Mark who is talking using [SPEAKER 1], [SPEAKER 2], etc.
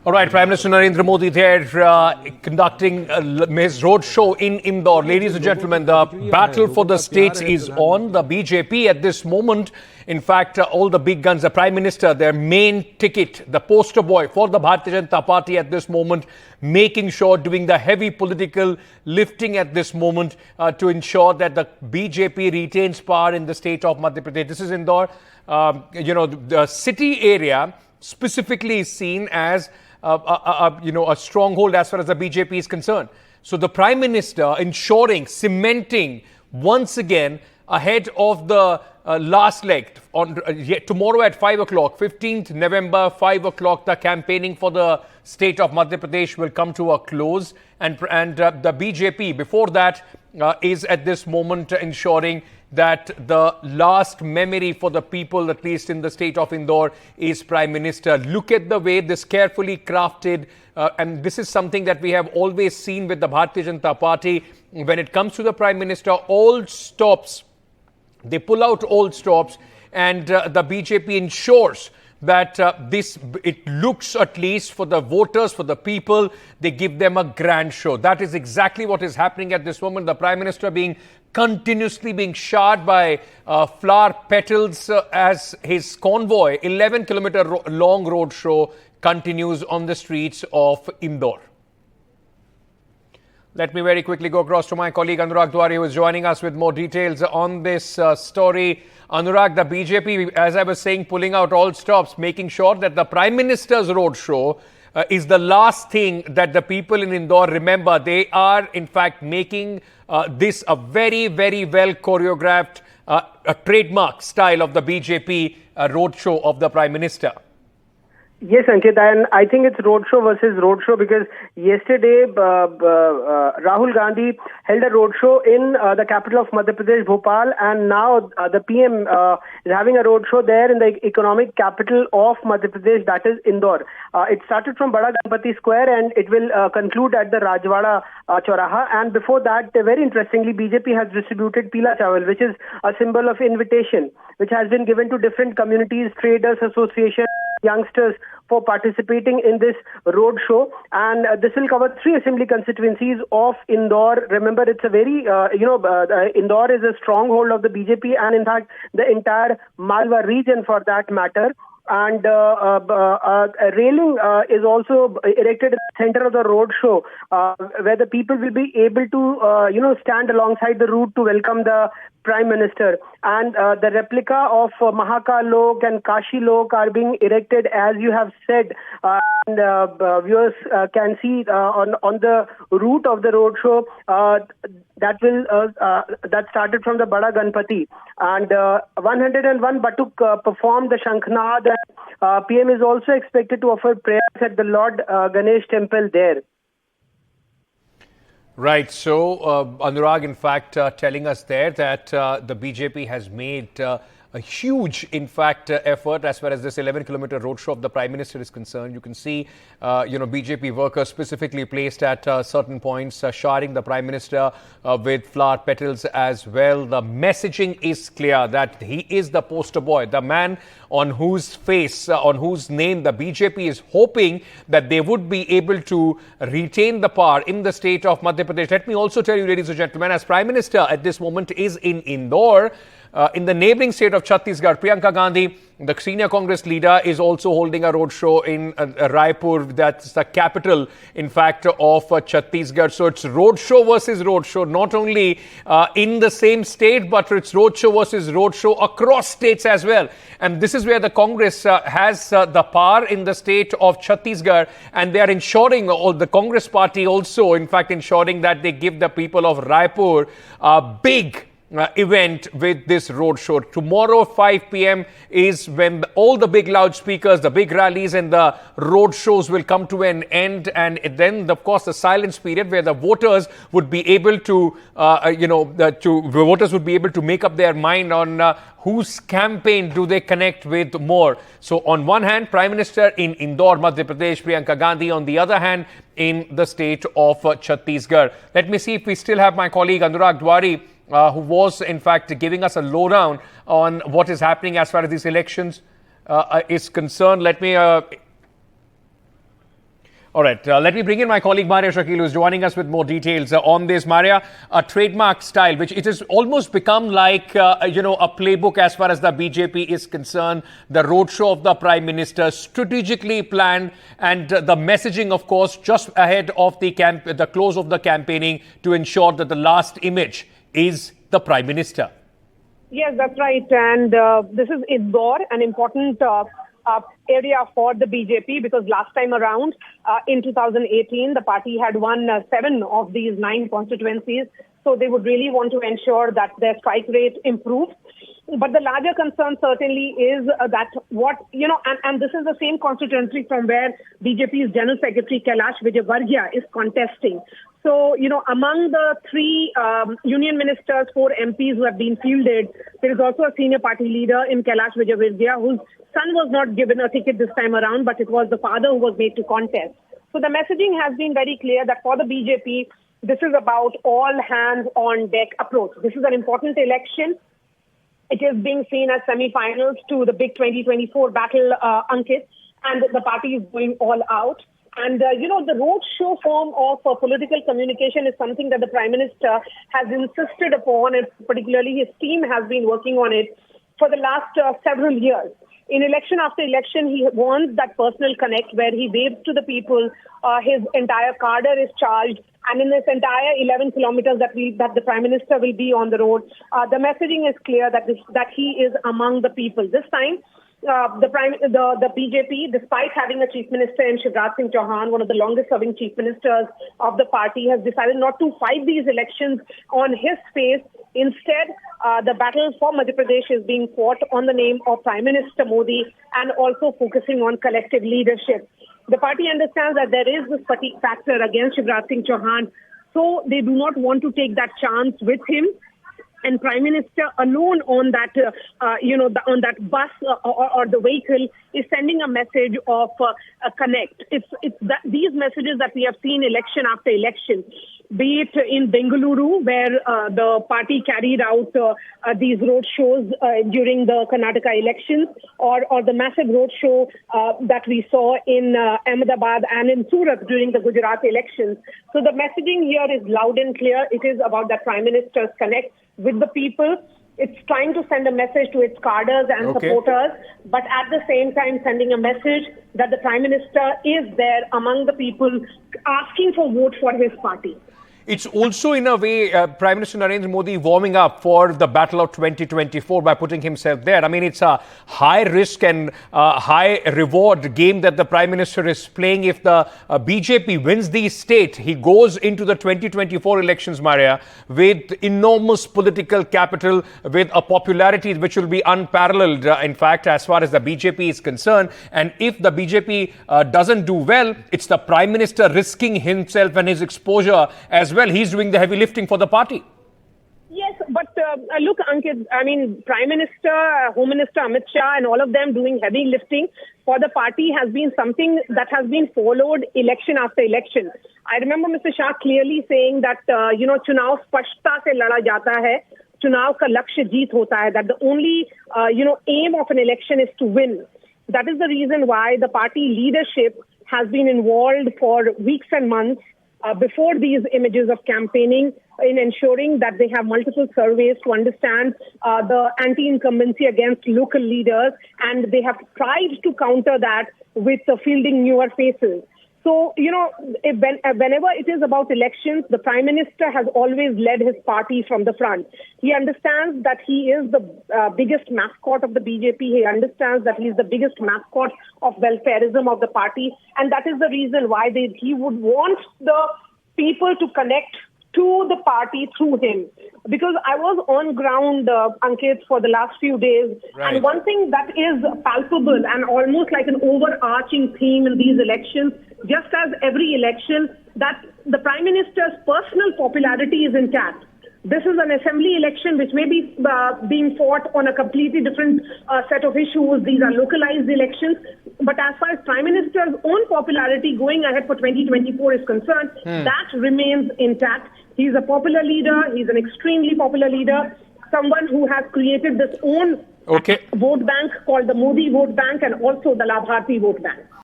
[SPEAKER 1] All right, Prime Minister Narendra Modi there conducting his roadshow in Indore. Ladies and gentlemen, the battle for the states is on. The BJP at this moment, in fact, all the big guns, the Prime Minister, their main ticket, the poster boy for the Bharatiya Janata Party at this moment, making sure, doing the heavy political lifting at this moment to ensure that the BJP retains power in the state of Madhya Pradesh. This is Indore. The city area specifically is seen as a stronghold as far as the BJP is concerned. So the Prime Minister ensuring, cementing once again ahead of the last leg on tomorrow at 5 o'clock, 15th November, 5 o'clock, the campaigning for the state of Madhya Pradesh will come to a close. And the BJP before that is at this moment ensuring that the last memory for the people, at least in the state of Indore, is Prime Minister. Look at the way this carefully crafted, and this is something that we have always seen with the Bharatiya Janata Party. When it comes to the Prime Minister, all stops, they pull out all stops, and the BJP ensures that it looks, at least for the voters, for the people, they give them a grand show. That is exactly what is happening at this moment. The Prime Minister continuously being showered by flower petals as his convoy, 11-kilometer long road show, continues on the streets of Indore. Let me very quickly go across to my colleague Anurag Dwari, who is joining us with more details on this story. Anurag, the BJP, as I was saying, pulling out all stops, making sure that the Prime Minister's road show is the last thing that the people in Indore remember. They are, in fact, making this a very, very well choreographed, a trademark style of the BJP roadshow of the Prime Minister.
[SPEAKER 2] Yes, Ankit, and I think it's roadshow versus roadshow because yesterday Rahul Gandhi held a roadshow in the capital of Madhya Pradesh, Bhopal, and now the PM is having a roadshow there in the economic capital of Madhya Pradesh, that is Indore. It started from Bada Ganpati Square and it will conclude at the Rajwada Chauraha. And before that, very interestingly, BJP has distributed Pila Chawal, which is a symbol of invitation, which has been given to different communities, traders, associations, youngsters for participating in this road show, and this will cover 3 assembly constituencies of Indore. Remember, it's a very, Indore is a stronghold of the BJP and in fact the entire Malwa region for that matter. And a railing is also erected in the center of the road show where the people will be able to, stand alongside the route to welcome the Prime Minister. And the replica of Mahakal Lok and Kashi Lok are being erected, as you have said. And viewers can see on the route of the road show that started from the Bada Ganpati. And 101 Batuk performed the Shankhnad. PM is also expected to offer prayers at the Lord Ganesh temple there.
[SPEAKER 1] Right. So, Anurag, in fact, telling us there that the BJP has made a huge, in fact, effort as far as this 11-kilometer roadshow of the Prime Minister is concerned. You can see, BJP workers specifically placed at certain points, showering the Prime Minister with flower petals as well. The messaging is clear that he is the poster boy, the man on whose face, on whose name the BJP is hoping that they would be able to retain the power in the state of Madhya Pradesh. Let me also tell you, ladies and gentlemen, as Prime Minister at this moment is in Indore, in the neighbouring state of Chhattisgarh, Priyanka Gandhi, the senior Congress leader, is also holding a roadshow in Raipur. That's the capital, in fact, of Chhattisgarh. So it's roadshow versus roadshow, not only in the same state, but it's roadshow versus roadshow across states as well. And this is where the Congress has the power in the state of Chhattisgarh, and they are ensuring, or the Congress party also, in fact, ensuring that they give the people of Raipur a big event with this road show. Tomorrow 5 p.m. is when all the big loudspeakers, the big rallies and the road shows will come to an end, and then of course the silence period where the voters would be able to voters would be able to make up their mind on whose campaign do they connect with more. So on one hand, Prime Minister in Indore, Madhya Pradesh, Priyanka Gandhi; on the other hand, in the state of Chhattisgarh. Let me see if we still have my colleague Anurag Dwari, who was in fact giving us a lowdown on what is happening as far as these elections is concerned. Let me All right, let me bring in my colleague Maria Shakil, who is joining us with more details on this. Maria, a trademark style, which it has almost become like, a playbook as far as the BJP is concerned. The roadshow of the Prime Minister, strategically planned, and the messaging, of course, just ahead of the close of the campaigning to ensure that the last image is the Prime Minister.
[SPEAKER 3] Yes, that's right. And this is Indore, an important area for the BJP, because last time around in 2018, the party had won 7 of these 9 constituencies. So they would really want to ensure that their strike rate improves. But the larger concern certainly is that and this is the same constituency from where BJP's General Secretary Kailash Vijayvargiya is contesting. So, among the 3 union ministers, 4 MPs who have been fielded, there is also a senior party leader in Kailash Vijayvargiya whose son was not given a ticket this time around, but it was the father who was made to contest. So the messaging has been very clear that for the BJP, this is about all hands on deck approach. This is an important election. It is being seen as semi-finals to the big 2024 battle, Ankit, and the party is going all out. And, the roadshow form of political communication is something that the Prime Minister has insisted upon, and particularly his team has been working on it for the last several years. In election after election, he wants that personal connect where he waves to the people. His entire cadre is charged. And in this entire 11 kilometers that the Prime Minister will be on the road, the messaging is clear that he is among the people. This time, the BJP, despite having a chief minister in Shivraj Singh Chauhan, one of the longest serving chief ministers of the party, has decided not to fight these elections on his face. Instead, the battle for Madhya Pradesh is being fought on the name of Prime Minister Modi and also focusing on collective leadership. The party understands that there is this fatigue factor against Shivraj Singh Chauhan, so they do not want to take that chance with him. And Prime Minister alone on that, on that bus or the vehicle is sending a message of a connect. It's these messages that we have seen election after election, be it in Bengaluru, where the party carried out these road shows during the Karnataka elections, or the massive road show that we saw in Ahmedabad and in Surat during the Gujarat elections. So the messaging here is loud and clear. It is about that Prime Minister's connect with the people. It's trying to send a message to its cadres and supporters, but at the same time sending a message that the Prime Minister is there among the people asking for vote for his party.
[SPEAKER 1] It's also, in a way, Prime Minister Narendra Modi warming up for the battle of 2024 by putting himself there. I mean, it's a high risk and high reward game that the Prime Minister is playing. If the BJP wins the state, he goes into the 2024 elections, Maria, with enormous political capital, with a popularity which will be unparalleled, in fact, as far as the BJP is concerned. And if the BJP doesn't do well, it's the Prime Minister risking himself and his exposure as well. He's doing the heavy lifting for the party.
[SPEAKER 3] Yes, but look, Ankit, I mean, Prime Minister, Home Minister Amit Shah and all of them doing heavy lifting for the party has been something that has been followed election after election. I remember Mr. Shah clearly saying that, चुनाव स्पष्टता से लड़ा जाता है, चुनाव का लक्ष्य जीत होता है, that the only, aim of an election is to win. That is the reason why the party leadership has been involved for weeks and months before these images of campaigning in ensuring that they have multiple surveys to understand the anti-incumbency against local leaders, and they have tried to counter that with fielding newer faces. So, whenever it is about elections, the Prime Minister has always led his party from the front. He understands that he is the biggest mascot of the BJP. He understands that he is the biggest mascot of welfareism of the party. And that is the reason why he would want the people to connect to the party through him. Because I was on ground, Ankit, for the last few days. Right. And one thing that is palpable and almost like an overarching theme in these elections, just as every election, that the Prime Minister's personal popularity is intact. This is an assembly election which may be being fought on a completely different set of issues. These are localized elections. But as far as Prime Minister's own popularity going ahead for 2024 is concerned, that remains intact. He's a popular leader. He's an extremely popular leader. Someone who has created this own vote bank called the Modi vote bank and also the Labharti vote bank.